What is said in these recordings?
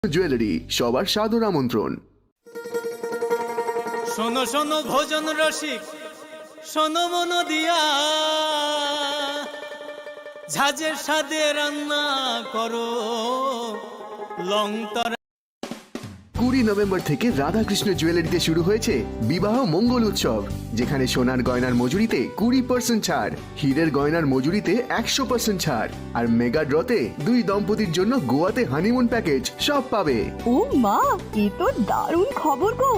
Jewellery সবার সাদর আমন্ত্রণ। শোনো শোনো ভোজন রসিক, শোনো মন দিয়া, ঝাঁঝের স্বাদে রান্না করো লংতরা। 20 নভেম্বর থেকে রাধাকৃষ্ণ জুয়েলারিতে শুরু হয়েছে বিবাহ মঙ্গল উৎসব, যেখানে সোনার গয়নার মজুরিতে 20% ছাড়, হীরের গয়নার মজুরিতে 100% ছাড়, আর মেগা ড্রতে 2 দম্পতির জন্য গোয়াতে হানিমুন প্যাকেজ সব পাবে। ও মা, এ তো দারুণ খবর গো।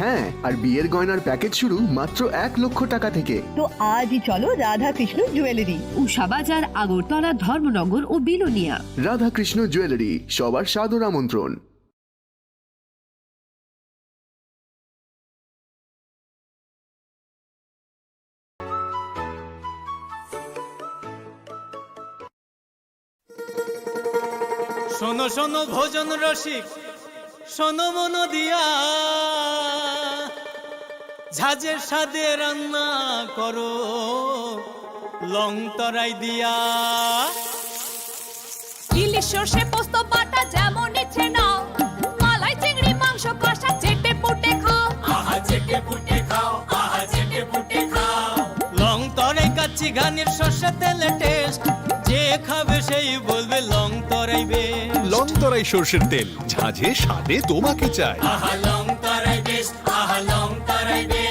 হ্যাঁ, আর বিয়ের গয়নার প্যাকেজ শুরু মাত্র 1 লক্ষ টাকা থেকে। তো আজই চলো রাধাকৃষ্ণ জুয়েলারি, উষাবাজার, আগরতলা, ধর্মনগর ও বিলোনিয়া। রাধাকৃষ্ণ জুয়েলারি সবার সাদর আমন্ত্রণ। শোনো শোনো ভোজন রসিক, শোনো মন দিয়া, ঝাঁঝের স্বাদে রান্না করো লংতরাই দিয়া। ইলিশ সর্ষে পোস্ত বাটা যেমন ইচ্ছে নাও, মালাই চিংড়ি মাংস কষা চেটে পুটে খাও, আহা চেটে পুটে খাও, আহা চেটে পুটে খাও। লংতরাই কাচ্চি ঘানির সর্ষে তেলে টেস্ট, যে খাবে সেই বলবে লংতরাই বেশ। লংতরাই সর্ষের তেল, ঝাঁঝে স্বাদে তোমাকে চাই। আহা লংতরাই বেশ, আহা লংতরাই বেশ।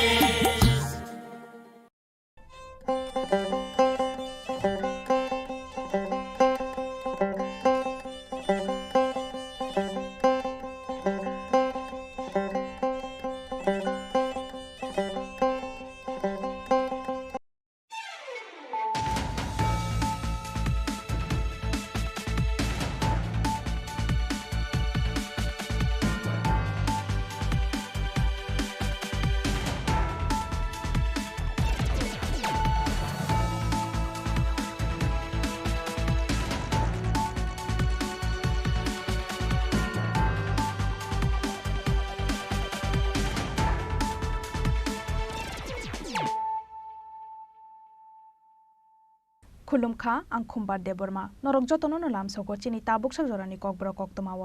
खुलुमखा आं खुम्बार देबरमा नरक जतन लाम सको चिनी ताबुक जरानी ककब्रक कक्तमाव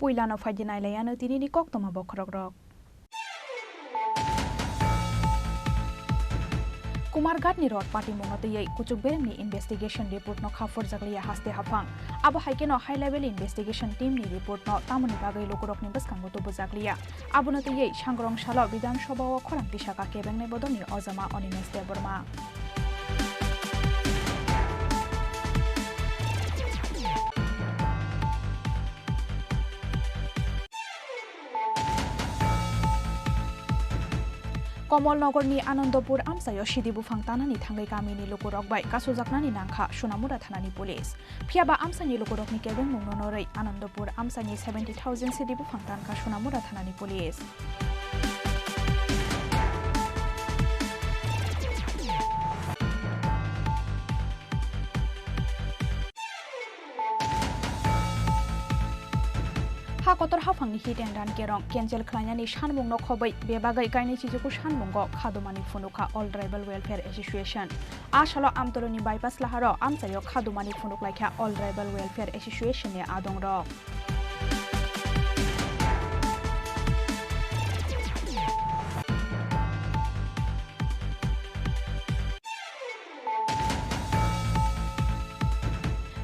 पुइलानो फाइदिनायलायानो तिनिनि कक्तमा बखरक रक कुमारघाटनि रड पार्टी मंगतयै कुचुक बेरेमनि इन्वेस्टिगेशन रिपोर्ट न खाफर जगलिया हास्ते हाफां आबो हाइकेनो हाई लेवल इन्वेस्टिगेशन टीम नि रिपोर्ट न तामुनि बागै लोकरकनि बसखांगो तो बुजागलिया आबोनो तयै सांग्रं साल विधानसभा व खरां दिशाका केबेंनाय बदनि अजमा अनिमेश देबरमा कमलनगरनि आनन्दपुर आमसायाव सिदि बुफां तानानि थांगै गामिनि लोकरकबाय कासुजाकनानि नांखा सुनामुरा थानानि पुलिस फियाबा आमसानि लोकरकनि केबें मुंनरै आनन्दपुर आमसानि 70,000 सिदि बुफां तानखा सुनामुरा थानानि पुलिस हाकतर हाफांनि हिट एन्ड रान केरं केन्सेल खालामनायनि सानमुं नखबै बेबागै गायनाय चिजुखौ सानमुंग खादुमानि फुनुखा अल ट्राइबल वेलफेयर एसोसिएशन आसालो आमतरनि बाइपास लाहारो आमसायाव खादुमानि फुनुक लायखा अल ट्राइबल वेलफेयर एसोसिएशननि आदं र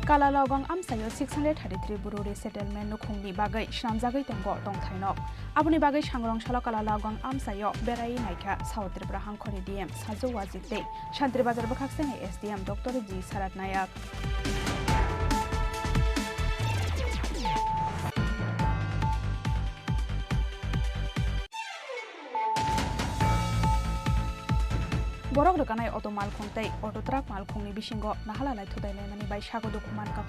कालालागं आमसायाव 633 बुरुरि सेटेलमेन्ट नुखुंनि बागै स्नामजागै दंग दंथायनक आबुनि बागै सांग्रंशाला कालालागं आमसायाव बेरायै नायखा साउथ त्रिपुरा हांखरि डीएम साजौ वाजिते शान्ति बाजार बखाक्सेनि एसडीएम डॉक्टर जी सारात नायक borok rokanai auto malkhongtai auto truck malkhongni bisingo nahalalai thudailai bai sago dokuman ka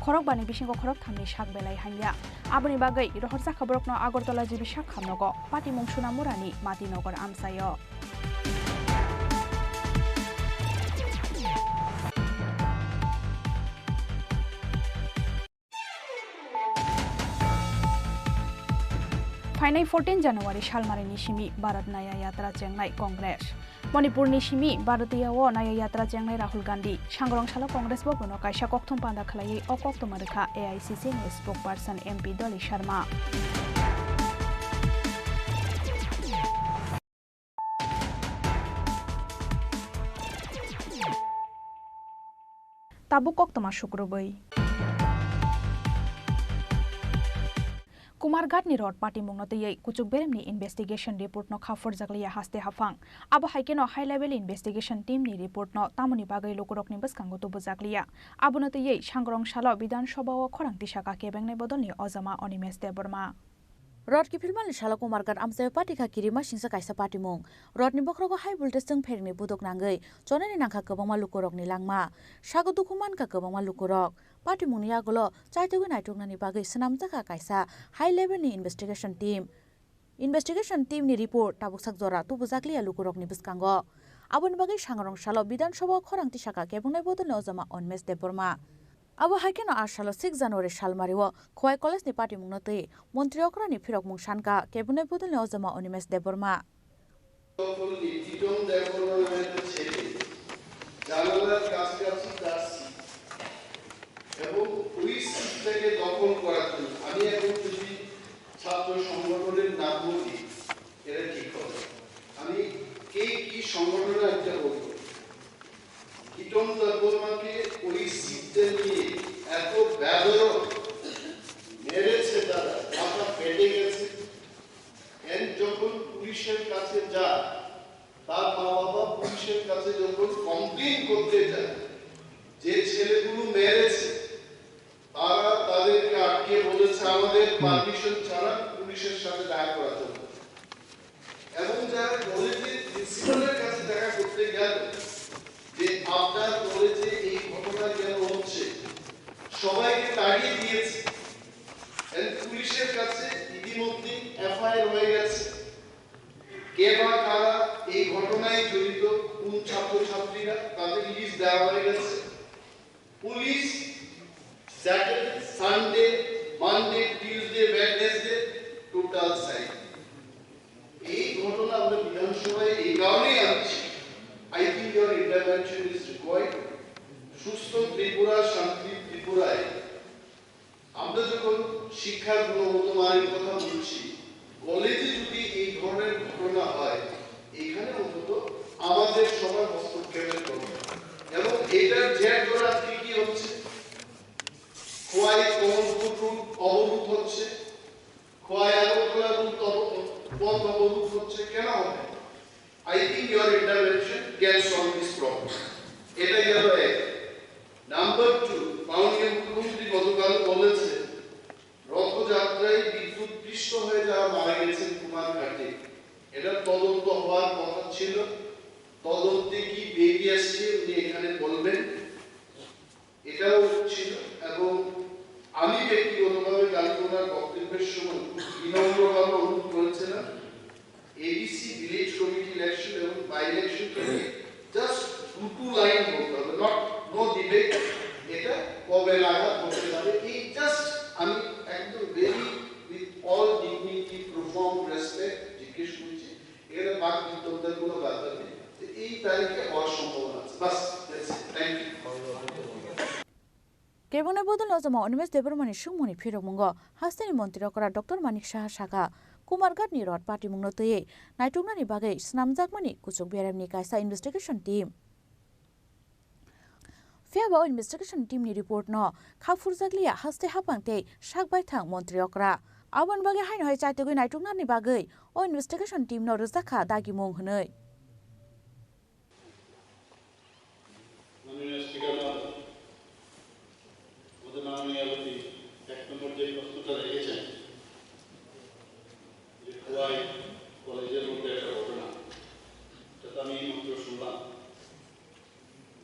khorokbani bisingo khorok thamni sak belai hanya aboni bagai rohorsa khaborokno agortola jibi sak khamnogo pati mungsuna murani matinagar amsayo फाइनाय 14 जानुवारि सालमारिनि सिमी भारत नाया यात्रा चेंनाय कांग्रेस मणिपुरनि सिमी भारतीय नाय यात्रा जेंनाय राहुल गांधी सांग्रांशाला कांग्रेस भवन कायसा कक्थम पान्दा खलायै अ कक्थम रेखा एआईसीसी नि स्पोकपार्सन एमपी दलि शर्मा ताबु कक्तमा शुक्रबै कुमारघाटनि रड पार्टी मुंगनतयै कुचुक बेरेमनि इन्वेस्टिगेशन रिपोर्ट न खाफर जगलिया हास्ते हाफां आबो हाइकेनो हाई लेवल इन्वेस्टिगेशन टीम नि रिपोर्ट न तामुनि बागै लोकरकनि बसकांगो तो बजागलिया आबोनतयै सांग्रांशाला विधानसभा व खरांति शाखा केबेंनाय बदलनि अजमा अनिमेश देबरमा रड की फिल्म शाला कुमारघाट आमसे पार्टी का किरिमा सिंसा कायसा पार्टी मुंग रडनि बख्रगो हाई वोल्टेज जों फेरनि बुदक नांगै चनानि नांखा गोबांमा लुकरकनि लांमा सागो दुखुमान का गोबांमा लुकरक पार्टी मुंनि आगोलो चाइतोगो नायटुगनानि बागै सनामजाखा कायसा हाई लेवलनि इन्वेस्टिगेशन टीमनि रिपोर्ट ताबुकसाक जरा तुबुजाकलिया लुकरकनि बसकांगो आबोनि बागै सांग्रांशाला विधानसभा खरांति शाखा केबंनाय बदलनि अजमा अनिमेश देबरमा अब हाइकेनो 8 साल 6 जनवरी सालमारिव खोवाई कलेजनि पार्टी मुंगनतै मन्त्री अक्रानि फिरक मुं सानका केबुनाय बदलनि अजमा अनिमेश देबरमा এবং ওই সিটটাকে দখল করার জন্য আমি এখন যদি ছাত্র সংগঠনের নাম বলি এটা ঠিক হবে আমি কে কি সংগঠনের একটা বলবো কিটন দর্বমাকে ওই সিটটা নিয়ে এত ব্যবহার মেরেছে তারা মাথা ফেটে গেছে এন যখন পুলিশের কাছে যায় তার মা বাবা পুলিশের কাছে যখন কমপ্লেইন করতে যায় যে ছেলেগুলো মেরেছে তারা তাদেরকে আটকে বলেছে আমাদের পারমিশন ছাড়া পুলিশের সাথে দেখা করা যাবে এবং যারা বলেছে প্রিন্সিপালের কাছে দেখা করতে গেল যে আপনার বলেছে এই ঘটনা কেন হচ্ছে সবাইকে তাড়িয়ে দিয়েছে পুলিশের কাছে ইতিমধ্যে এফআইআর হয়ে গেছে কে বা কারা এই ঘটনায় জড়িত কোন ছাত্রছাত্রীরা তাদের লিস্ট দেওয়া হয়ে গেছে police Saturday, Sunday, Monday, Tuesday, Wednesday, total site. এই ঘটনা আমরা বিধানসভায় এই কারণেই আনছি I think your intervention is required. সুস্থ ত্রিপুরা শান্তি ত্রিপুরায় আমরা যখন শিক্ষার গুণগত মানের কথা বলছি কলেজে যদি এই ধরনের ঘটনা হয় এখানে অন্তত আমাদের সবার হস্তক্ষেপের দরকার এবং এটার জের ধরে আজকে কি হচ্ছে খোয়াই কমলপুর রুট অবরোধ হচ্ছে খোয়াই আগরতলা রুট পথ অবরোধ হচ্ছে কেন হবে I think your intervention can solve this problem এটা গেল এক নাম্বার 2 মাননীয় মুখ্যমন্ত্রী গতকাল বলেছে রথযাত্রায় বিদ্যুৎ পৃষ্ঠ হয়ে যারা মারা গেছেন কুমারঘাটে এটা তদন্ত হওয়ার কথা ছিল তদন্তে কি বেরিয়ে আসছে উনি এখানে বলবেন এটাও ছিল এবং আমি ব্যক্তিগতভাবে কালকে ওনার বক্তব্যের সময় বিনম্রভাবে অনুরোধ করেছিলাম এডিসি ভিলেজ কমিটি ইলেকশন এবং বাই ইলেকশন জাস্ট দুটো লাইন বলতে হবে নো ডিবেট এটা কবে নাগাদ হতে পারে এই জাস্ট আমি একদম very with all dignity proper respect জিজ্ঞেস করছি এখানে বাক বিতর্কের কোনো ব্যাপার নেই এই তারিখে হওয়ার সম্ভাবনা আছে বাস থ্যাংক ইউ केबुनाय बदल अजमा अनिमेश देबरमानि सुंमनि फिरक मुंगो हास्तेनि मन्त्री अकरा डॉक्टर मानिक साहा शाखा कुमारघाटनि रड पार्टी मुंगनतयै नायटुगनानि बागै स्नामजाकमानि कुचुक बेरामनि कायसा इन्वेस्टिगेशन टीम फेबा इन्वेस्टिगेशन टीमनि रिपोर्ट न खाफुरजागलिया हास्ते हापांते शाकबायथां मन्त्री अकरा आबन बागै हायनहय चाइतोगै नायटुगनानि बागै अ इन्वेस्टिगेशन टीम न रोजाखा दागि मुं होनै কলেজের মধ্যে একটা ঘটনা সেটা আমি মাত্র শুনলাম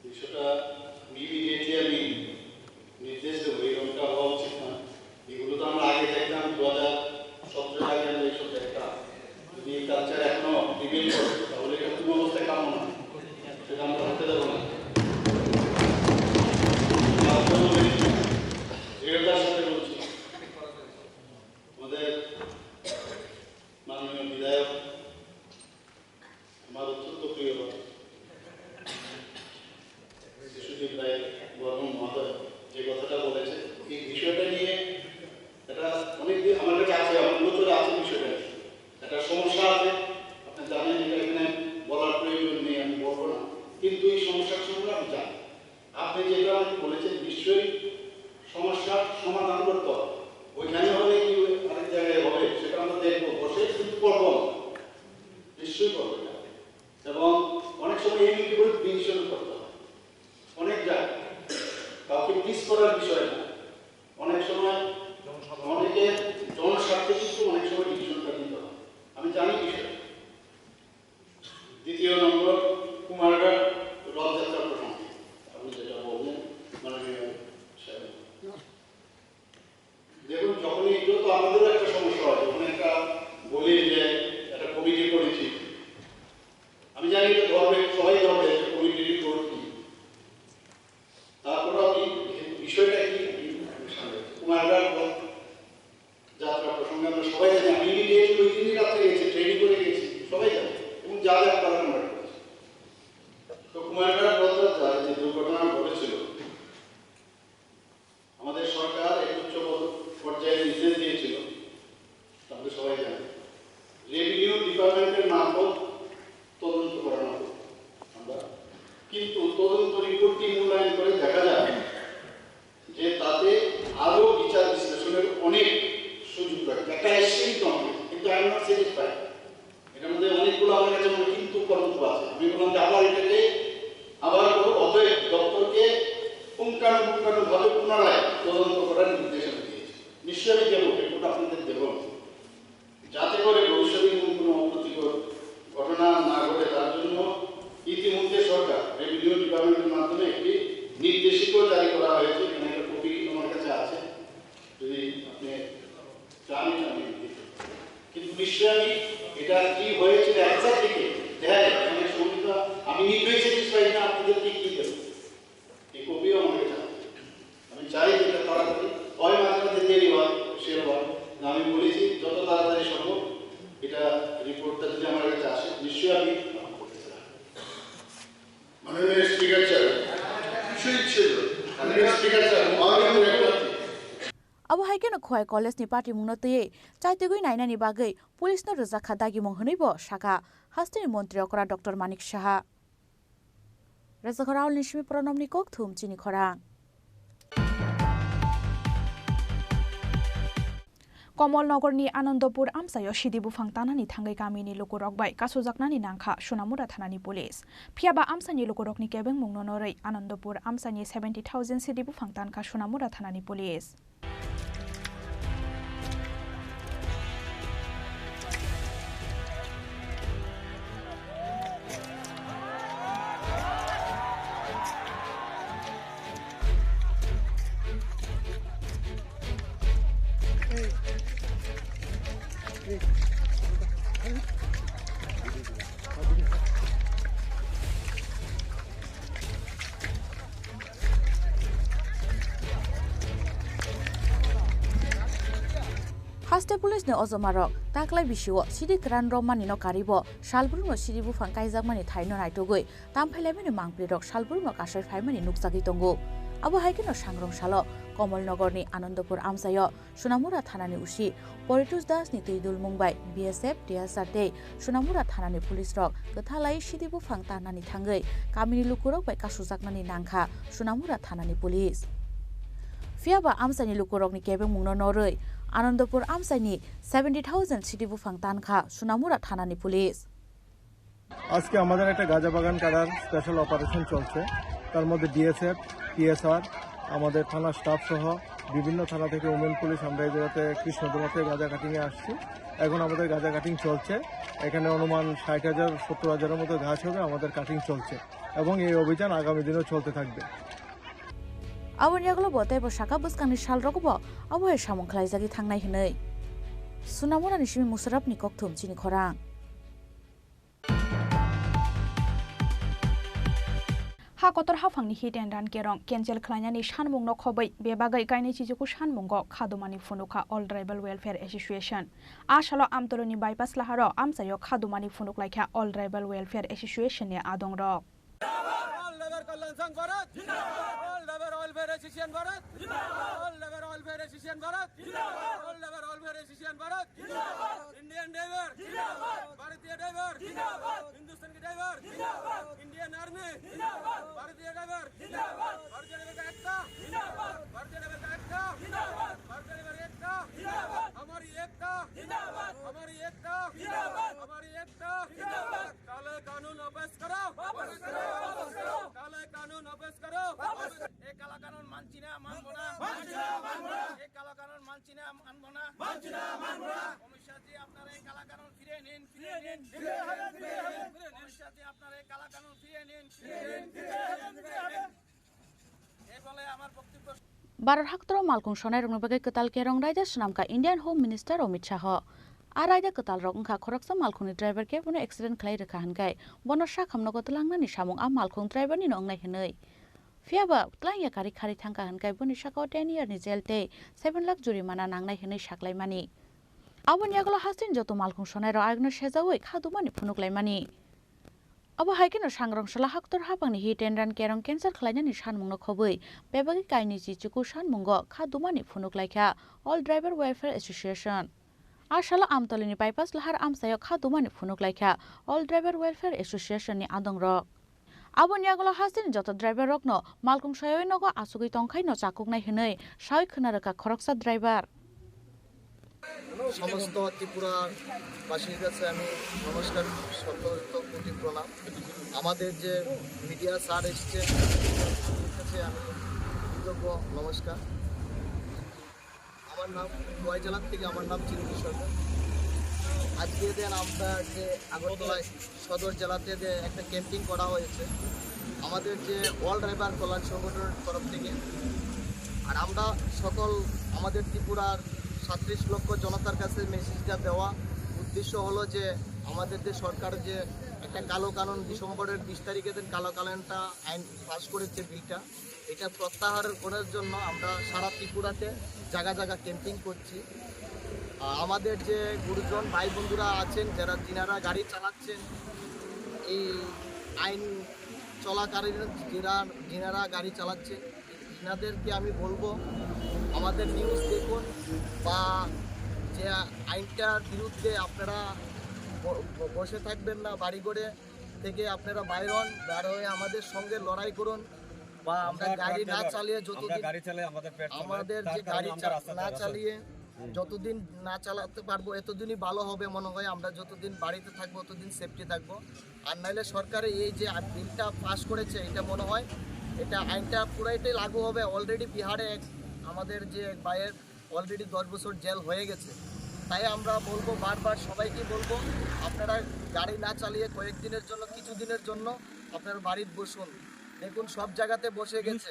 বিষয়টা ইমিডিয়েটলি আমি নির্দেশ দেবো এরকমটা হওয়া উচিত না এগুলো তো আমরা আগে দেখতাম 2017 আগে আমরা এইসব দেখতাম যদি এই কালচার এখনো রিমেইন করে তাহলে ভাই বর্মন মহোদয় যে কথাটা বলেছে এই বিষয়টা নিয়ে এটা অনেক আমার কাছে আছে, আমার নজরে আছে বিষয়টা নিয়ে একটা সমস্যা আছে। আপনি জানেন এটা এখানে বলার প্রয়োজন নেই, আমি বলবো না, কিন্তু এই সমস্যার সম্পর্কে আমি জানি। আপনি যেটা আমাকে বলেছেন নিশ্চয়ই সমস্যার সমাধান করতে হবে, ওইখানে হবে কি আরেক জায়গায় হবে সেটা আমরা দেখবো, বসে কিন্তু করবো নিশ্চয়ই করবো না। এবং অনেক সময় এই বিষয়ে ডিসিশন করতে হয় অনেক জায়গায়, কাউকে পিস করার বিষয় না, অনেক সময় অনেকে জনস্বার্থে কিন্তু অনেক সময় ডিসিশনটা নিতে হয়, আমি জানি বিষয়। দ্বিতীয় নম্বর কুমারঘাট রথযাত্রা প্রসঙ্গে আপনি যেটা বললেন মাননীয় সাহেব, দেখুন যখন এগুলো তো আমাদেরও একটা সমস্যা হয়, যখন একটা বলি যে একটা কমিটি করেছি, আমি জানি এটা ধরবে সবাই ধরবে কমিটির রিপোর্ট কি, তারপরে আমি বিষয়টা কি কুমারঘাট যাত্রা প্রসঙ্গে আমরা সবাই জানি, আমি ইমিডিয়েটলি ওই দিনই রাত্রে গেছি, ট্রেনিং করে গেছি, সবাই জানি এবং যা যা করার আমরা করেছি। তো কুমারঘাট রথযাত্রা যে দুর্ঘটনা ঘটেছিল, আমাদের সরকার এক উচ্চ পর্যায়ে নির্দেশ দিয়েছিল, তাহলে সবাই জানে রেভিনিউ ডিপার্টমেন্টের মারফত তদন্ত করানো হবে আমরা, কিন্তু তদন্ত রিপোর্টটি মূল্যায়ন করে দেখা যায় যে তাতে আরো বিচার বিশ্লেষণের অনেক সুযোগ রয়েছে, একটা এসেই কম, কিন্তু আই এম নট স্যাটিসফাইড। এটার মধ্যে অনেকগুলো আমার কাছে কিন্তু কর্তব্য আছে, আমি বললাম যে আবার এটাকে আবার অতএব দপ্তরকে পুঙ্খানুপুঙ্খানুভাবে পুনরায় তদন্ত করার নির্দেশনা দিয়েছে। নিশ্চয়ই আমি দেবো, রিপোর্ট আপনাদের দেব, যাতে করে ভবিষ্যতে কোনো অপ্রীতিকর ঘটনা না ঘটে তার জন্য ইতিমধ্যে সরকার রেভিনিউ ডিপার্টমেন্টের মাধ্যমে একটি নির্দেশিকা জারি করা হয়েছে, এখানে একটা কপি আমার কাছে আছে, যদি আপনি চান আমি কিন্তু নিশ্চয়ই আমি এটা কি হয়েছিল একসাথে থেকে দেখা যায় অনেক সময় আমি নিজেই স্যাটিসফাইড না, আপনাদেরকে কি দেবো এই কপিও আমার কাছে আছে। আমি চাই যেটা তাড়াতাড়ি হয়, মাঝে মাঝে দেরি হয়, সে হয়, আমি বলেছি যত তাড়াতাড়ি সম্ভব এটা রিপোর্টটা যদি আমার কাছে আসে নিশ্চয়ই আমি করতে চাই। মাননীয় স্পিকার স্যার বিষয় ছিল মাননীয় স্পিকার স্যার अब हाइकेन खोय कलेज नि पार्टी मुंगनो तये चाइतेगुइ नाइनानि बागै पुलिसनो रोजाखा दागि मंहनैबो साका हास्टेनि मन्त्री अकरा डक्टर मानिक साहा रेजाखराव निसिमि प्रनमनि कक थुम चिनि खरां कमलनगरनि आनन्दपुर आमसायाव सिदि बुफां तानानि थांगै गामिनि लुकुरकबाय कासुजाकनानि नांखा सुनामुरा थानानि पुलिस फियाबा आमसानि लुकुरकनि केबें मुंननरै आनन्दपुर आमसानि 70,000 सिदि बुफां तानखा सुनामुरा थानानि पुलिस हास्टे पुलिस ने अजमारक ताकलाय बिसिव सिदि क्रान रमानि न कारिबो सालबुरुंग सिदि बुफां काइजाकमानि थाइनो नाइटगै तामफाइलायमानि मांप्रिरक सालबुरुंग कासय फाइमानि नुकसागि दंगो अब हाइकेन सांग्रं साल कमलनगरनि आनन्दपुर आमसाय सुनामुरा थानानि उसी परितोष दासनि तैदुल मुंबाइ बीएसएफ डिएसआरटे सुनामुरा थानानि पुलिस रक गथालाय सिदि बुफां तानानि थांगै गामिनि लुकुरक बाय कासुजाकनानि नांखा सुनामुरा थानानि पुलिस फियाबा आमसानि लुकुरकनि केबें मुंनो नरै आनन्दपुर आमसाइनि 70,000 सिटी बुफां तानखा सुनामुरा थानानि पुलिस আজকে আমাদের একটা গাঁজা বাগান কাটার স্পেশাল অপারেশন চলছে, তার মধ্যে ডিএসএফ টিএসআর আমাদের থানা স্টাফ সহ বিভিন্ন থানা থেকে ওমেন পুলিশ আমরা এই জায়গাতে কৃষ্ণদুর্গাতে গাঁজা কাটিংয়ে আসছি। এখন আমাদের গাঁজা কাটিং চলছে, এখানে অনুমান 60,000-70,000-এর মতো গাছ হবে, আমাদের কাটিং চলছে এবং এই অভিযান আগামী দিনেও চলতে থাকবে। आवनियागलो बताइबो साका बुसकांनि साल रगबो अबहाय सामं खलाइजागि थांनाय हनै सुनामुरा निसिमि मुसराबनि ककथुम चिनि खरां हा कतर हाफांनि हिट एन्ड रान केरं केन्सेल खालायनानै सानमुंनो खबै बेबागै गायनाय चिजुखौ सानमुंगो खादुमानि फुनुखा अल ट्राइबल वेलफेयर एसोसिएशन आसालो आमतरनि बाइपास लाहारो आमसायो खादुमानि फुनुक लायखा अल ट्राइबल वेलफेयर एसोसिएशन नि आदंग रक labour Kalyan Sangh Bharat all labour welfare association Bharat all labour welfare association Bharat all labour welfare association Bharat Indian driver भारतीय ड्राइवर हिंदुस्तान के ड्राइवर इंडियन आर्मी भारतीय ड्राइवर भारतीय ड्राइवर का एकता भारतीय ड्राइवर का एकता भारतीय ड्राइवर एकता हमारी एकता हमारी एकता हमारी एकता काले कानून वापस करो काले कानून वापस करो एक काला कानून मानছি না মানবো না एक काला कानून মানছি না মানবো না কমিশনারজি আপনারা এই কালা কানুন ফিরিয়ে নিন কমিশনারজি আপনারা এই কালা কানুন ফিরিয়ে নিন এই বলে আমার বক্তব্য Barar haktoro malkung sonai rong bagai ketal kerong raja senamka Indian Home Minister Amit Shah. Araja ketal rong ka khoraksa malkung ni driver ke bono accident khlai rekha hankai. Bono sha khamno ko telangna ni samung am malkung driver ni nongnai henei. Fiaba tlang ya kari khari thangka hankai boni sha ko 10 year ni jail te 7 lakh jurimana nangnai henei saklai mani. Abon yagolo hasin joto malkung sonai ro agno shejawoi khadumani phunuklai mani. Abo haikeno sangrong sala haktor hapangni hit and run kerong cancer khlainani sanmungno khoboi bebagi kaini chichuku sanmungo khadumani phunuklaikha All Driver Welfare Association ashala amtolini bypass lahar amsayo khadumani phunuklaikha All Driver Welfare Association ni adongrok abon yagolo hasin joto driver rokno malkung soyoi nogo asugui tongkhai no chakuknai hinei sai khunaraka khoroksa driver সমস্ত ত্রিপুরার বাসীর কাছে আমি নমস্কার কোটি প্রণাম আমাদের যে media sir এসছে কাছে আমি কৃতজ্ঞ নমস্কার আমার নাম গোয়া জেলার থেকে আমার নাম চিনি খোরাং আজকে দিন আমরা যে আগরতলায় সদর জেলাতে যে একটা ক্যাম্পিং করা হয়েছে আমাদের যে অল ড্রাইভার কল্যাণ সংগঠনের তরফ থেকে আর আমরা সকল আমাদের ত্রিপুরার 37 লক্ষ জনতার কাছে মেসেজটা দেওয়া উদ্দেশ্য হলো যে আমাদের যে সরকার যে একটা কালো কানুন ডিসেম্বরের 20 তারিখে দিন কালো কানুনটা আইন পাস করেছে বিলটা এটা প্রত্যাহার করার জন্য আমরা সারা ত্রিপুরাতে জায়গা জায়গা ক্যাম্পিং করছি আমাদের যে গুরুজন ভাই বন্ধুরা আছেন যিনারা গাড়ি চালাচ্ছেন এই আইন চলাকালীন যিনারা গাড়ি চালাচ্ছেন তিনাদেরকে আমি বলবো আমাদের নিউজ দেখুন বা যে আইনটার বিরুদ্ধে আপনারা বসে থাকবেন না বাড়ি করে থেকে আপনারা বাইর হয়ে আমাদের সঙ্গে লড়াই করুন বা আমরা গাড়ি না চালিয়ে যতদিন আমাদের যে গাড়ি না চালিয়ে যতদিন না চালাতে পারবো এতদিনই ভালো হবে মনে হয় আমরা যতদিন বাড়িতে থাকবো ততদিন সেফটি থাকবো আর নাইলে সরকারে এই যে বিলটা পাস করেছে এটা মনে হয় এটা আইনটা পুরাইটাই লাগু হবে অলরেডি বিহারে আমাদের যে ভাইয়ের অলরেডি 10 বছর জেল হয়ে গেছে তাই আমরা বলবো বারবার সবাইকে বলবো আপনারা গাড়ি না চালিয়ে কয়েকদিনের জন্য কিছুদিনের জন্য আপনার বাড়িতে বসুন দেখুন সব জায়গাতে বসে গেছে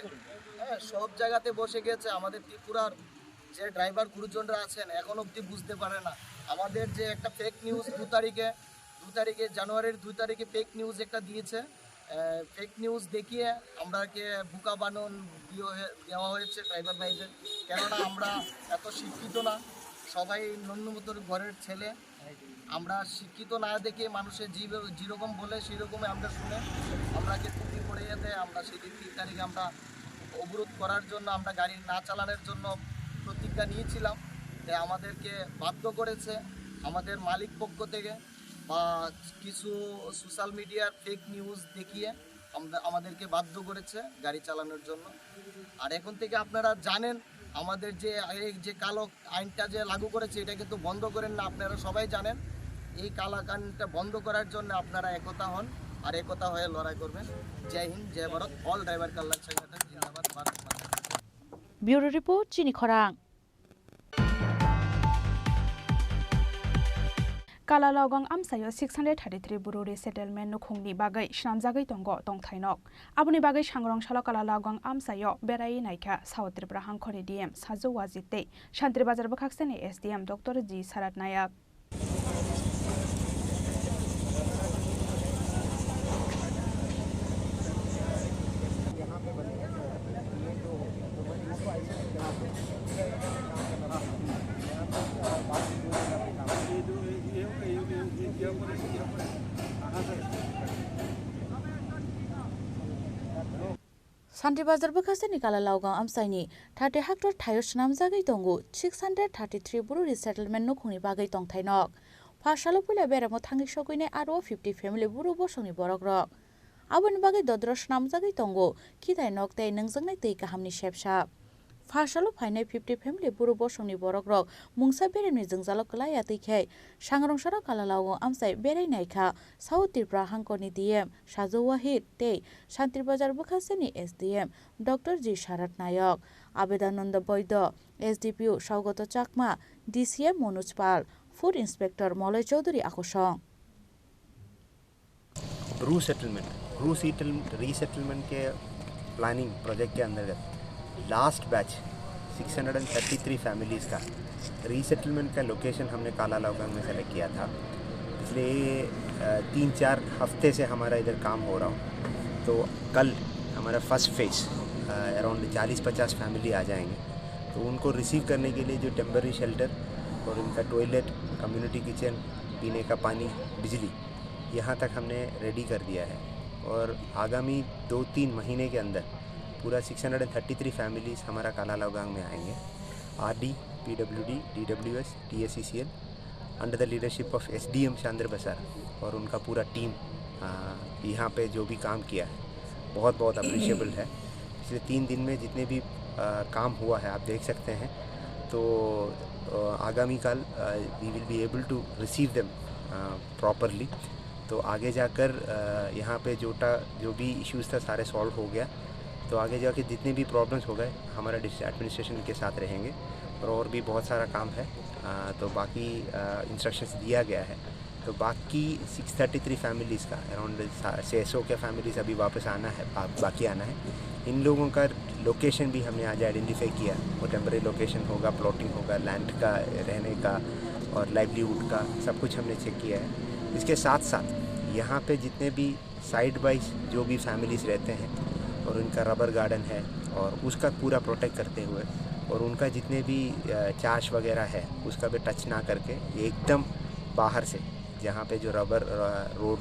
হ্যাঁ সব জায়গাতে বসে গেছে আমাদের ত্রিপুরার যে ড্রাইভার গুরুজনরা আছেন এখন অবধি বুঝতে পারে না আমাদের যে একটা ফেক নিউজ 2 তারিখে জানুয়ারির 2 তারিখে ফেক নিউজ একটা দিয়েছে ফেক নিউজ দেখিয়ে আমরাকে বুকা বানান দেওয়া হয়েছে ড্রাইভার ভাইদের কেননা আমরা এত শিক্ষিত না সবাই নন্নমতর ঘরের ছেলে আমরা শিক্ষিত না দেখে মানুষের যেরকম বলে সেরকমই আমরা শুনে আমরাকে টুপি পড়ে যেতে আমরা সেদিন 3 তারিখে আমরা অবরোধ করার জন্য আমরা গাড়ি না চালানোর জন্য প্রতিজ্ঞা নিয়েছিলাম তাই আমাদেরকে বাধ্য করেছে আমাদের মালিক পক্ষ থেকে বা কিছু সোশ্যাল মিডিয়ার ফেক নিউজ দেখিয়ে আমাদেরকে বাধ্য করেছে গাড়ি চালানোর জন্য আর এখন থেকে আপনারা জানেন আমাদের যে কালো আইনটা যে লাগু করেছে এটা কিন্তু বন্ধ করেন না আপনারা সবাই জানেন এই কালো আইনটা বন্ধ করার জন্য আপনারা একতা হন আর একতা হয়ে লড়াই করবেন জয় হিন্দ জয় ভারত অল ড্রাইভার কল্যাণ সংগঠন জিন্দাবাদ ভারত মাতা ব্যুরো রিপোর্ট চিনি খরাং Kalalawgang amsayo 633 bururi settlement nukhungni bagai shnamjagai tongo tongthainok aboni bagai sangrong shala Kalalawgang amsayo berai naikha South Tripura hangkhori DM sajo wajite Shantri Bazar bakhakseni SDM Dr. G Sarat Nayak Santri Bazar Bakasani Kalalauga Amsaini, 30 hectare Tayosh Namzagi Tongo, 633 Buru resettlement no Kuni Bagai Tong Tainok. Pashalopula Beramo Tangi Shokine Aro 50 family Buru Bosoni Borogrok. Abun Bagai Dodrosh Namzagi Tongo, Kita Nok Day Nangzangai Take a Hamni Shepshap. Fashalo Pine 50 family Buru Bosoni Borogrok, Mungsa Bereni Zangzalo Kalaya Tike, Shangrong Shara Kalalago Amsai Bere Naika, South Tripura Hankoni DM, Shazo Wahid Day, Santri Bazar Bukaseni SDM, Dr. G. Sharat Nayok, Abedananda Boydo, SDPU Shaugoto Chakma, DCM Monuj Pal, Food Inspector Molay Chaudhary Akoshong. Resettlement के planning project के अंतर्गत last batch 633 families का resettlement का location हमने काला लाउगांग में select किया था। पिछले 3-4 हफ्ते से हमारा इधर काम हो रहा हो, तो कल हमारा फर्स्ट फेज अराउंड 40-50 फैमिली आ जाएंगे। तो उनको रिसीव करने के लिए जो टेम्पररी शेल्टर और उनका टॉयलेट, कम्युनिटी किचन, पीने का पानी, बिजली, यहाँ तक हमने रेडी कर दिया है। और आगामी 2-3 महीने के अंदर पूरा 633 फैमिलीज़ हमारा काला लाउगांग में आएंगे। RD, PWD, DWS, TSCCL under the leadership of SDM Chandra Basar और उनका पूरा टीम यहाँ पे जो भी काम किया है बहुत बहुत अप्रिशिएबल है। पिछले 3 दिन में जितने भी काम हुआ है आप देख सकते हैं। तो आगामी कल we will be able to receive them properly. तो आगे जाकर यहाँ पे जो भी इश्यूज़ था सारे सॉल्व हो गया। तो आगे जाके जितने भी प्रॉब्लम्स हो गए हमारा डिस्ट्रिक्ट एडमिनिस्ट्रेशन के साथ रहेंगे और भी बहुत सारा काम है। तो बाकी इंस्ट्रक्शंस दिया गया है। तो बाकी 633 फैमिलीज़ का अराउंड 600 के फैमिलीज़ अभी वापस आना है, बाकी आना है। इन लोगों का लोकेशन भी हमने आज आइडेंटिफाई किया। वो टेम्पररी लोकेशन होगा, प्लॉटिंग होगा, लैंड का, रहने का और लाइवलीहुड का सब कुछ हमने चेक किया है। इसके साथ साथ यहाँ पे जितने भी साइड वाइज जो भी फैमिलीज़ रहते हैं और उनका रबर गार्डन है और उसका पूरा प्रोटेक्ट करते हुए और उनका जितने भी चार्ज वगैरह है उसका भी टच ना करके एकदम बाहर से जहाँ पे जो रबर रोड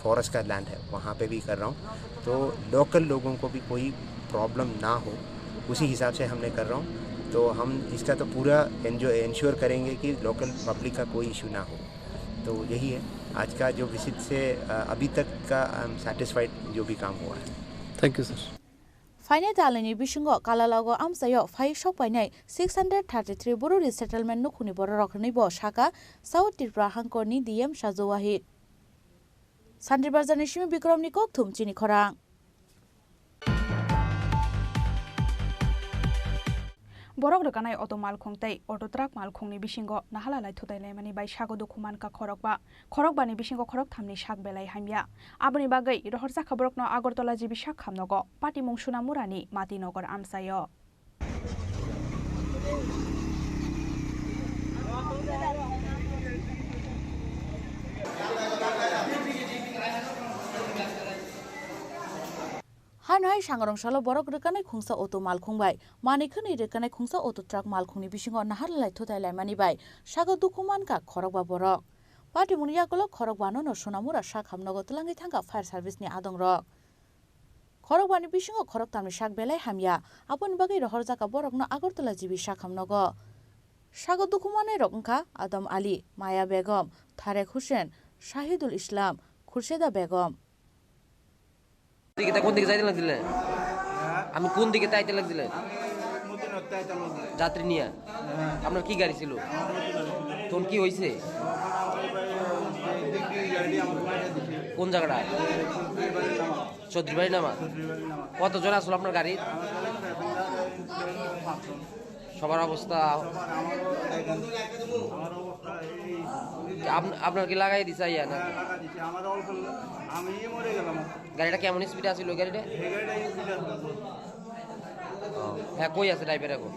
फॉरेस्ट का लैंड है वहाँ पे भी कर रहा हूँ। तो लोकल लोगों को भी कोई प्रॉब्लम ना हो उसी हिसाब से हमने कर रहा हूँ। तो हम इसका तो पूरा इंश्योर करेंगे कि लोकल पब्लिक का कोई इशू ना हो। तो यही है आज का जो विजिट से अभी तक का सेटिस्फाइड जो भी काम हुआ है। Thank you sir. फाइने दालनि बिशुंगो कालालागो आमसायो फाइ सपाइनाय 633 बोरो रिसेटलमेंट नुखुनि बोरो रखनि बो शाखा साउथ त्रिपुरा हांकरनि डीएम साजोवाहिद सान्ड्रि बाजारनि सिमी बिक्रमनि ककथुम चिनि खरां। borok rekanai auto malkhung tei auto truck malkhungni bisingo nahalalai thutailai bai sago dokuman ka khorok ni bisingo khorok thamni sak belai haimya aboni bagai rohorsa khaborok no agartala jibi sak khamnogo pati mungsuna murani mati nogor amsayo Hanai sangrong salo borok rekanai khungsa auto malkhungbai manikhani rekanai khungsa auto truck malkhungni bisingo naharlai thotailai mani bai sago dokuman ka khorokba borok pati munia golo khorok bano no sonamura sak hamnogo tlangai thanga fire service ni adong rok khorok bani bisingo khorok tamni sak belai hamya apon bagai rohorja ka borok no agartala jibi sak hamnogo sago dokumanai rok ongkha Adam Ali, Maya Begum, Tharek Hussein, Shahidul Islam, Khursheda Begum দিকে কোন দিকে যাইতে লাগছিল আমি কোন দিকে যাইতে লাগছিল যাত্রী নিয়ে আপনার কি গাড়ি ছিল তোর কি হইছে কোন জায়গাটা চৌধুরী বাড়ি নামা কতজন আসলো আপনার গাড়ি সবার অবস্থা আপনার কি লাগাই দিছে ইয়া না গাড়িটা কেমন স্পিডে আছিল গাড়িটা হ্যাঁ কই আছে ড্রাইভার এখন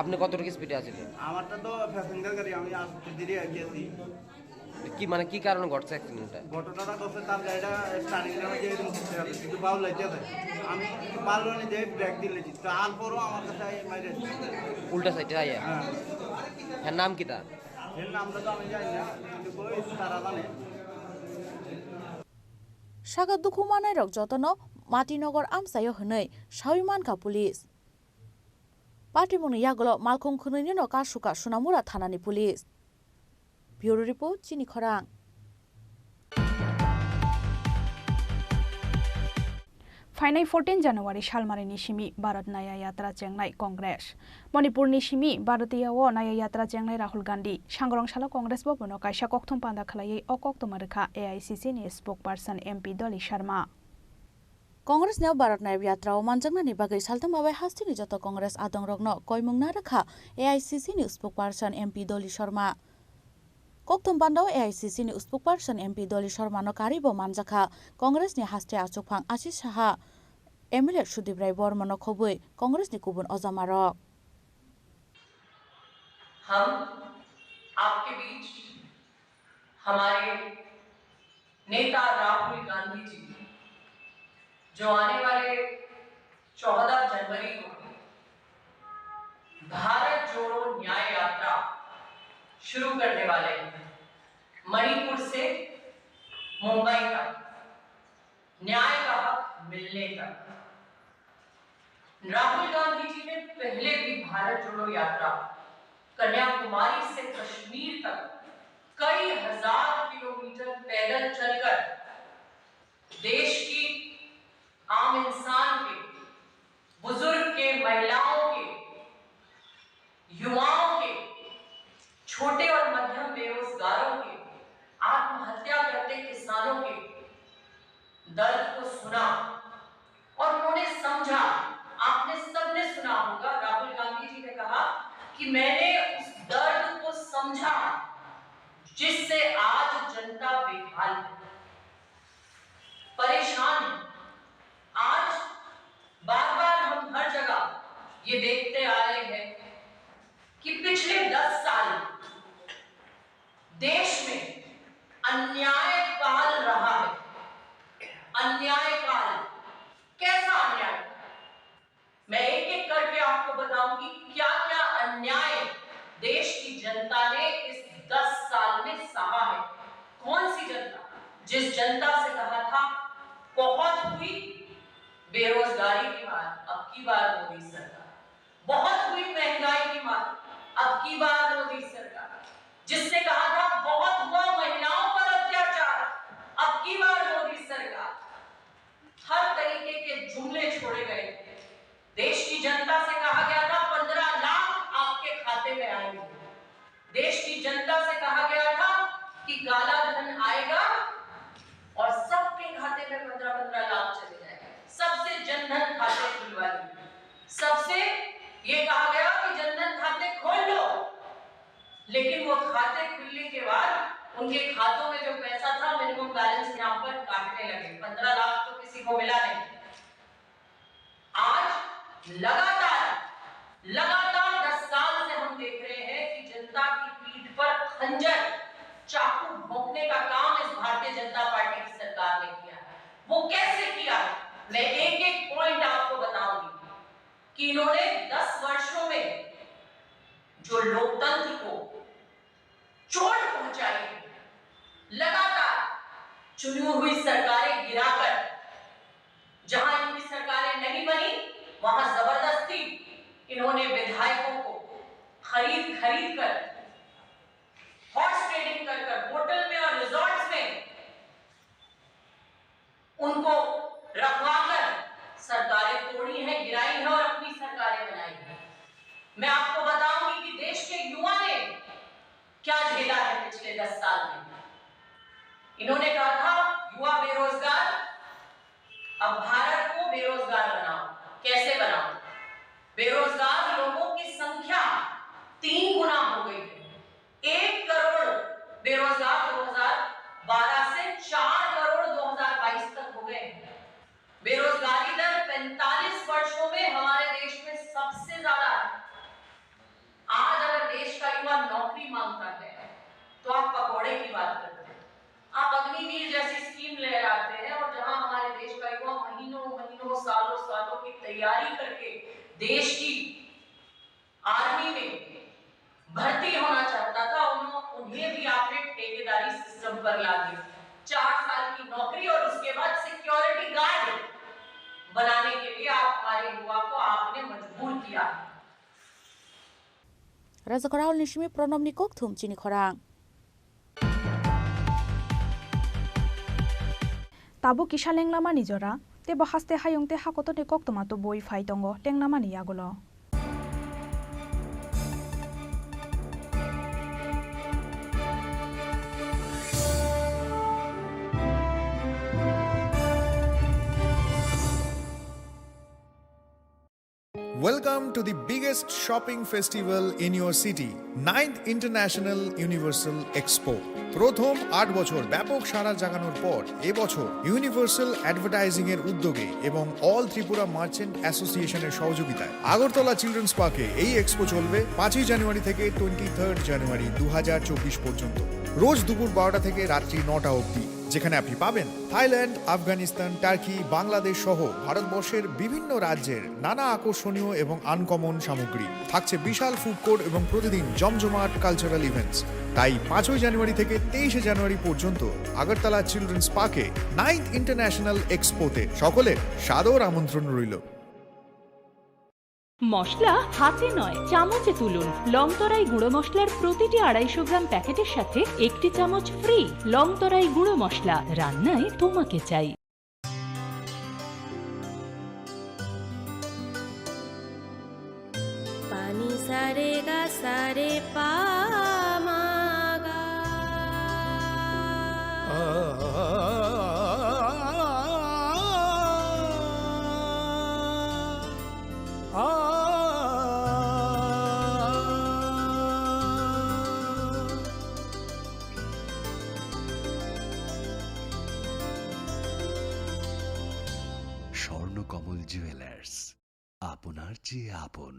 আপনি কতটুকু স্পিডে আছেন আমারটা তো প্যাসেঞ্জার গাড়ি আমি আসতে দেরি আছি কি মানে কি কারণে ঘটছে অ্যাক্সিডেন্টটা ঘটনাটা করছে তার গাড়িটা স্টার্টিং এ যে এরকম করতে হবে কিন্তু বাউ লাইতে আছে আমি পারলো না যে ব্রেক দিলেছি তারপরও আমার কাছে মাইরে উল্টা সাইডে আইয়া হ্যাঁ নাম কি তার এর নামটা তো আমি জানি না কিন্তু কই তারা জানে সাগা দুখু মানাই রক যতন মাটিনগর আমসায় হनै সাউইমানকা পুলিশ পাটিমুনি ইয়াগল মালখং খুনैनि न कासुका सुनामुरा थानानि पुलिस ब्यूरो रिपोर्ट चिनी खरां फाइनाय 14 जानुवारि सालमारिनि सिमि भारत नाया यात्रा चेंनाय कांग्रेस मणिपुरनि सिमि भारतीय नाया यात्रा चेंनाय राहुल गांधी सांग्रांसाला कांग्रेस भवनो कायसा कक्थम पान्दा खलायै अकक्तमारखा एआईसीसी नि स्पोकपार्सन एमपी दली शर्मा कांग्रेस ने भारत नाय यात्रा मानजंगनानि बागै सालथम बाबाय हास्तिनि जत कांग्रेस आदं रगनो कयमुंना रखा एआईसीसी नि स्पोकपार्सन एमपी दली शर्मा कक्थम बान्दाव एआईसीसी नि स्पोकपार्सन एमपी दली शर्मा नो कारिबो मानजाखा कांग्रेस नि हास्ते आचुकफां आशिष साहा एमएलए सुदीप राय बर्मन खबै कांग्रेस नि गुबुन अजामारक हम आपके बीच हमारे नेता राहुल गांधी जी जो आने वाले 14 जनवरी को भारत जोड़ो न्याय यात्रा शुरू करने वाले हैं। मणिपुर से मुंबई तक न्याय का हक मिलने तक राहुल गांधी जी ने पहले भी भारत जोड़ो यात्रा कन्याकुमारी से कश्मीर तक कई हजार किलोमीटर पैदल चलकर देश की आम इंसान के, बुजुर्ग के, महिलाओं के, युवाओं के, छोटे और मध्यम बेरोजगारों के, आत्महत्या करते किसानों के दर्द को सुना और उन्होंने समझा। आपने सबने सुना होगा राहुल गांधी जी ने कहा कि मैंने उस दर्द को समझा जिससे आज जनता बेहाल है, परेशान है। आज बार बार हम हर जगह ये देखते आ रहे हैं कि पिछले 10 साल देश में अन्याय काल रहा है। अन्याय काल कैसा अन्याय? मैं एक एक करके आपको बताऊंगी क्या क्या अन्याय देश की जनता ने इस 10 साल में सहा है। कौन सी जनता? जिस जनता से कहा था बहुत हुई बेरोजगारी की मार, अब की बार मोदी सरकार। बहुत हुई महंगाई की मार, अब की बार मोदी सरकार। जिससे कहा था बहुत हुआ महिलाओं पर अत्याचार, अब की बार मोदी सरकार। हर तरीके के जुमले छोड़े गए। देश की जनता से कहा गया था 15 लाख आपके खाते में आएंगे। देश की जनता से कहा गया था कि काला धन आएगा और सबके खाते में 15-15 लाख चले जाएंगे। सबसे जनधन खाते खुलवा दिए। सबसे ये कहा गया कि जनधन खाते खोल लो, लेकिन वो खाते खुलने के बाद उनके खातों में जो पैसा था मिनिमम बैलेंस यहाँ पर काटने लगे। 15 लाख तो किसी को मिला नहीं। आज लगातार 10 साल से हम देख रहे हैं कि जनता की पीठ पर खंजर चाकू भोंकने का काम इस भारतीय जनता पार्टी की सरकार ने किया है। वो कैसे किया? मैं एक एक पॉइंट आपको बताऊंगी कि इन्होंने 10 वर्षों में जो लोकतंत्र को चोट पहुंचाई, लगातार चुनी हुई सरकारें गिराकर, जहां इनकी सरकारें नहीं बनी वहां जबरदस्ती इन्होंने विधायकों को खरीद कर हॉर्स ट्रेडिंग कर होटल में और रिजॉर्ट्स में उनको रखवाकर सरकारें तोड़ी हैं, गिराई हैं और अपनी सरकारें बनाई हैं। मैं आपको बताऊंगी कि देश के युवा ने क्या झेला है पिछले 10 साल में। इन्होंने कहा था युवा बेरोजगार, अब भारत को बेरोजगार बनाओ। कैसे बनाओ? बेरोजगार लोगों की संख्या 3 गुना हो गई है। 1 करोड़ बेरोजगार 2012 से 4 करोड़ 2022 तक हो गए। बेरोजगारी दर 45 वर्षों में हमारे देश में सबसे ज्यादा है। आज अगर देश का युवा नौकरी मांगता है तो आप पकौड़े की बात करते हैं, आप अग्निवीर जैसी स्कीम ले आते हैं, और जहां हमारे देश का युवा महीनों सालों की तैयारी करके देश की आर्मी में भर्ती होना चाहता था, उन्हें भी आपने ठेकेदारी सिस्टम पर ला दिया। 4 साल की नौकरी और उसके बाद Rajakaraul Nishimi Pronomni Kokthum Chini Khorang Tabu kisha lenglama nijora tebo haste hayongte hakoto ni koktoma to boi fai tongo lenglama ni yagulo. Welcome to the biggest shopping festival in your city, 9th International Universal Expo. প্রথম 8 বছর ব্যাপক সাড়া জাগানোর পর এবছর universal advertising এর উদ্যোগে এবং all Tripura merchant অ্যাসোসিয়েশনের সহযোগিতায় আগরতলা চিলড্রেন্স পার্কে এই এক্সপো চলবে 5 জানুয়ারি থেকে 23 জানুয়ারি 2024 পর্যন্ত। রোজ দুপুর 12টা থেকে রাত্রি 9টা অবধি, যেখানে আপনি পাবেন থাইল্যান্ড, আফগানিস্তান, টার্কি, বাংলাদেশ সহ ভারতবর্ষের বিভিন্ন রাজ্যের নানা আকর্ষণীয় এবং আনকমন সামগ্রী। থাকছে বিশাল ফুড কোর্ট এবং প্রতিদিন জমজমাট কালচারাল ইভেন্টস। তাই 5 জানুয়ারি থেকে 23 জানুয়ারি পর্যন্ত আগরতলা চিলড্রেন্স পার্কে 9th ইন্টারন্যাশনাল এক্সপোতে সকলের সাদর আমন্ত্রণ রইল। মশলা হাতে নয় চামচে তুলুন। লংতরাই গুঁড়ো মশলার প্রতিটি 250 গ্রাম প্যাকেটের সাথে 1টি চামচ ফ্রি। লংতরাই গুঁড়ো মশলা, রান্নায় তোমাকে চাই। পানি সারে গা সারে পা মা গা স্বর্ণকমল জুয়েলার্স, আপনার চেয়ে আপন।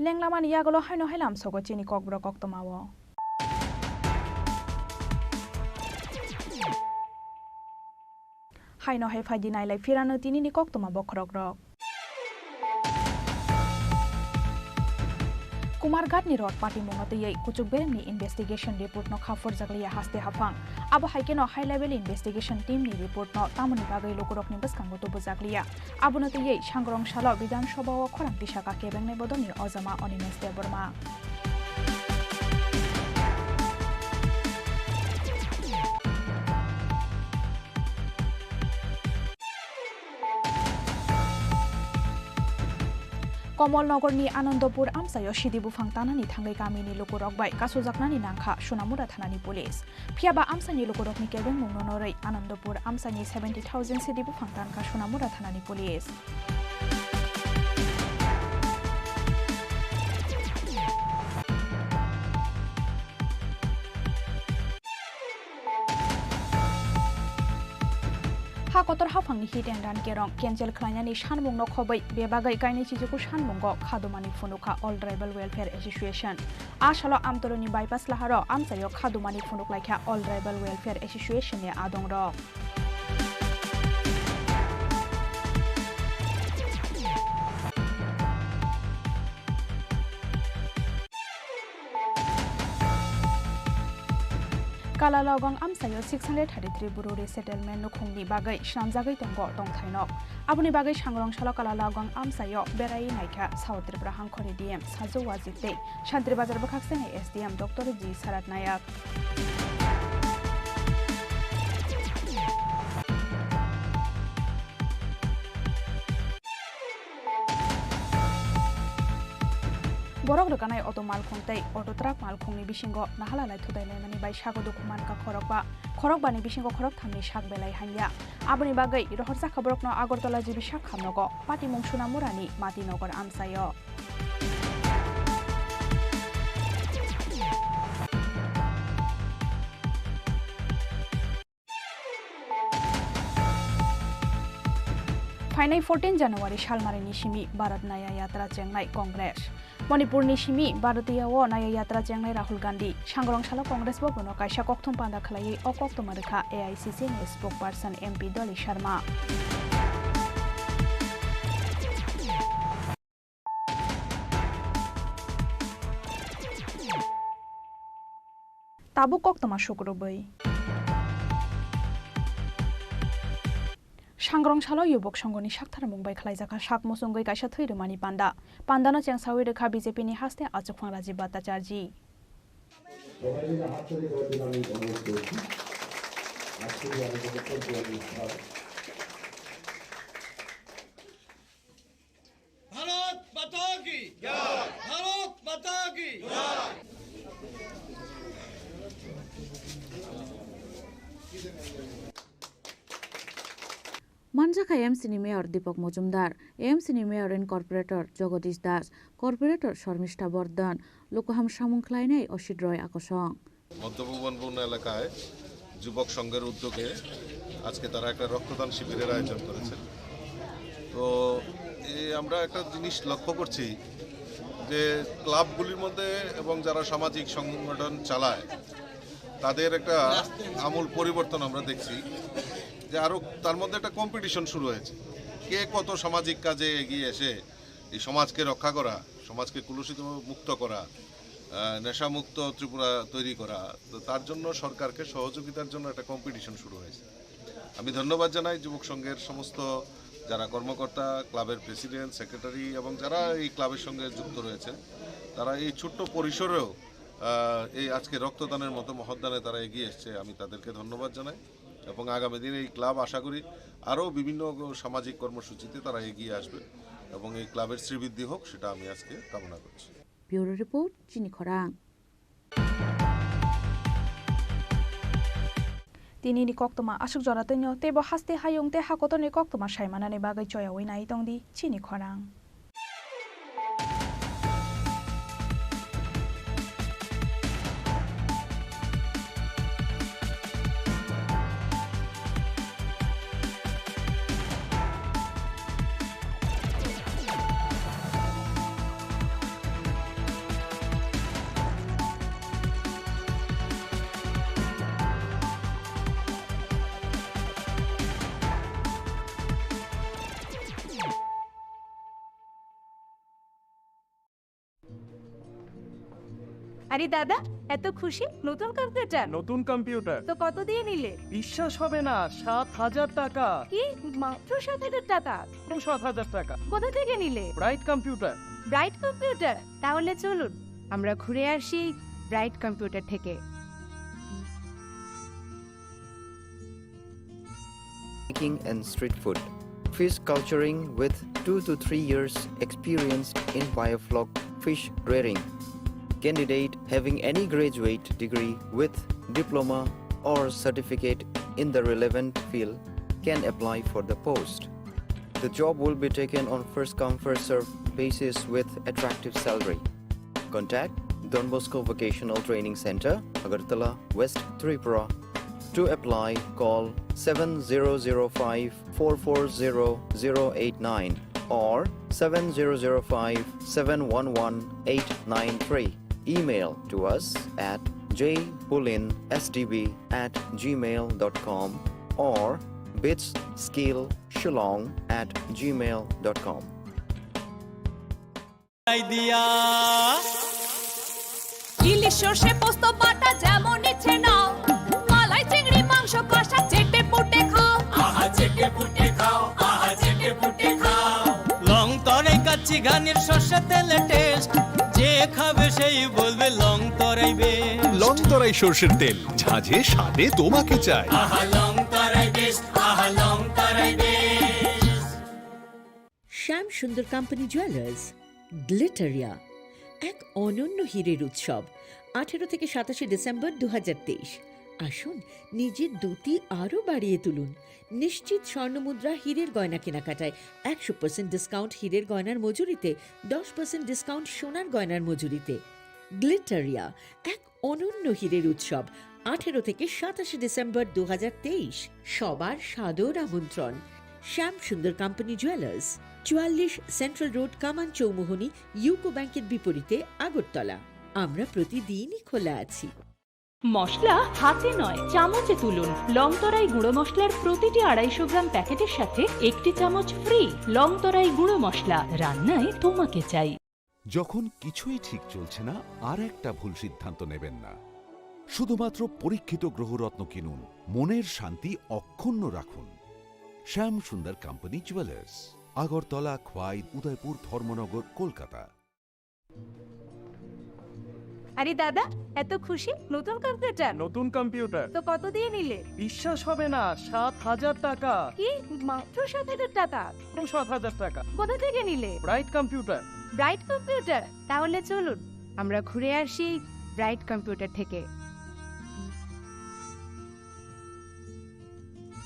Lenglama ni yagulo haino helam sogo chini kokborok oktomawo. Haino hai faidi nai lai firano tini ni koktoma bokrok rok. Kumarghat ni rot party mongote yei kuchuk berem ni investigation report no khafor jaglia haste hafang. Abo haike no high level investigation team ni report no tamoni bagai lokorok ni baskango to bujaglia. Abo no te yei sangrong salo bidan sabha o khorang tisaka kebeng ne bodoni ozama onimes deborma. Komolnogor ni Anandopur amsayo Shidibu Fangtanani thangai kamini lokorok bai kasujaknani nangkha Sonamura thanani police. Phiaba amsani lokorok ni kebeng mungnonorei Anandopur amsani 70,000 Shidibu Fangtanka Sonamura thanani police. Hakotor hafangni hit and run kerong cancel khlainani sanmung no khobai bebagai kaini chijuku sanmungo khadumani funuka all tribal welfare association asalo amtoroni bypass laharo amsayo khadumani funuk laikha all tribal welfare association ne adong ro Kalalogong amsayo 633 bururi settlement no khungni bagai shamjagai tongo tongthainok abuni bagai sangrong salo Kalalogong amsayo berai naikha South Tripura hangkhori DM sajo wajite Shantri Bazar bakhaksene SDM Dr. G Sarat Nayak Borok rukanai auto malkhungtai auto truck malkhungni bisingo nahalalai thudailai bai sago dokuman ka khorokba ni bisingo khorok thamni sak belai hanya aboni bagai rohorsa khaborok no Agartala jibi sak khamnogo pati mungsuna murani mati nogor amsayo Finai 14 January Shalmari Nishimi Bharat Naya Yatra Chengnai Congress Manipur Nishimi Bharatiya o Naya Yatra Chengnai Rahul Gandhi Sangrong Shala Congress Bogono Kaisa Kokthum Panda Khlai o Koktomarikha AICC ni spokesperson MP Dolly Sharma তাবো কক্তমা শুক্রবই सांग्रंशालो युवक संघनि साक्थार मुंबाइ खालायजाखा साक मसंगै कायसा थैरोमानि पान्दानो चेंसावि रेखा बीजेपीनि हास्ते आचुखां राजीव भट्टाचार्य भारत माता की जय भारत माता की जय मानजाखा एमसीनि mayor Dipak Majumdar एमसीनि mayor and corporator Jagdish Das corporator Sharmistha Bardhan लोकहाम सामुंखलायनाय असित रय आकर्षण মধ্যভুবনপূর্ণ এলাকায় যুবক সংঘের উদ্যোগে আজকে তারা একটা রক্তদান শিবিরের আয়োজন করেছেন। তো আমরা একটা জিনিস লক্ষ্য করছি যে ক্লাবগুলির মধ্যে এবং যারা সামাজিক সংগঠন চালায় তাদের একটা আমূল পরিবর্তন আমরা দেখছি যে আরও তার মধ্যে একটা কম্পিটিশন শুরু হয়েছে, কে কত সামাজিক কাজে এগিয়ে এসে এই সমাজকে রক্ষা করা, সমাজকে কলুষিত মুক্ত করা, নেশামুক্ত ত্রিপুরা তৈরি করা। তো তার জন্য সরকারকে সহযোগিতার জন্য একটা কম্পিটিশন শুরু হয়েছে। আমি ধন্যবাদ জানাই যুবক সংঘের সমস্ত যারা কর্মকর্তা, ক্লাবের প্রেসিডেন্ট, সেক্রেটারি এবং যারা এই ক্লাবের সঙ্গে যুক্ত রয়েছেন, তারা এই ছোট্ট পরিসরেও এই আজকে রক্তদানের মতো মহৎদানে তারা এগিয়ে এসছে। আমি তাদেরকে ধন্যবাদ জানাই এবং আগামী দিনে এই ক্লাব আশা করি আরও বিভিন্ন সামাজিক কর্মসূচিতে তারা এগিয়ে আসবে এবং এই ক্লাবের শ্রীবৃদ্ধি হোক, সেটা আমি আজকে কামনা করছি। ব্যুরো রিপোর্ট চিনি খরাং। তিনি ni koktoma asuk jora tenyo tebo haste hayung te hakoto ni koktoma saimana ni bagai choya oi nai tongdi Chini Khorang আরে দাদা এত খুশি নতুন কম্পিউটার? নতুন কম্পিউটার তো কত দিয়ে নিলে? বিশ্বাস হবে না, 7,000 টাকা। কি মাত্র 7,000 টাকা? 7,000 টাকা। কোথা থেকে নিলে? Bright computer. Bright computer? তাহলে চলুন আমরা ঘুরে আসি ব্রাইট কম্পিউটার থেকে। Baking and street food. Fish culturing with 2 to 3 years experience in biofloc fish rearing. Candidate having any graduate degree with diploma or certificate in the relevant field can apply for the post. The job will be taken on first come first serve basis with attractive salary. Contact Don Bosco Vocational Training Center, Agartala, West Tripura. To apply, call 7005 440 089 or 7005 711 893. Email to us at jpulinsdb@gmail.com or bitskillshillong@gmail.com. ইলিশ সর্ষে পোস্ত বাটা যেমন ইচ্ছে নাও, মালাই চিংড়ি মাংস কষা চেটে পুটে খাও, আহা চেটে পুটে খাও, আহা চেটে পুটে খাও। লং তরাই কাচ্চি ঘানির সর্ষে তেলে টেস্ট, যে খাবে সেই বলবে লং তরাই বেস্ট। লং তরাই সরষের তেল, ঝাঁঝে স্বাদে তোমাকে চাই। আহা লং তরাই বেস্ট, আহা লং তরাই বেস্ট। শ্যাম সুন্দর কোম্পানি জুয়েলার্স গ্লিটারিয়া এক অনন্য হীরের উৎসব 18 থেকে 27 ডিসেম্বর 2023। আসুন নিজের দ্যুতি আরও বাড়িয়ে তুলুন। নিশ্চিত স্বর্ণমুদ্রা হীরের গয়না কেনাকাটায় 100% ডিসকাউন্ট হীরের গয়নার মজুরিতে, 10% ডিসকাউন্ট সোনার গয়নার মজুরিতে। গ্লিটারিয়া এক অনন্য হীরের উৎসব 18 থেকে 27 ডিসেম্বর 2023। সবার সাদর আমন্ত্রণ। শ্যাম সুন্দর কোম্পানি জুয়েলার্স, 44 সেন্ট্রাল রোড, কামান চৌমুহনী, ইউকো ব্যাংকের বিপরীতে, আগরতলা। আমরা প্রতিদিনই খোলা আছি। মশলা হাতে নয় চামচে তুলুন। লংতরাই গুঁড়ো মশলার প্রতিটি 250 গ্রাম প্যাকেটের সাথে 1টি চামচ ফ্রি। লংতরাই গুঁড়ো মশলা, রান্নায় তোমাকে চাই। যখন কিছুই ঠিক চলছে না, আর একটা ভুল সিদ্ধান্ত নেবেন না। শুধুমাত্র পরীক্ষিত গ্রহরত্ন কিনুন, মনের শান্তি অক্ষুণ্ণ রাখুন। শ্যাম সুন্দর কোম্পানি জুয়েলার্স, আগরতলা, খোয়াই, উদয়পুর, ধর্মনগর, কলকাতা। আরে দাদা, এত খুশি? নতুন কম্পিউটার? নতুন কম্পিউটার তো কত দিয়ে নিলে? বিশ্বাস হবে না, 7,000 টাকা। কি, মাত্র 7,000 টাকা? 7,000 টাকা। কোথা থেকে নিলে? Bright computer. Bright computer? তাহলে চলুন আমরা ঘুরে আসি ব্রাইট কম্পিউটার থেকে।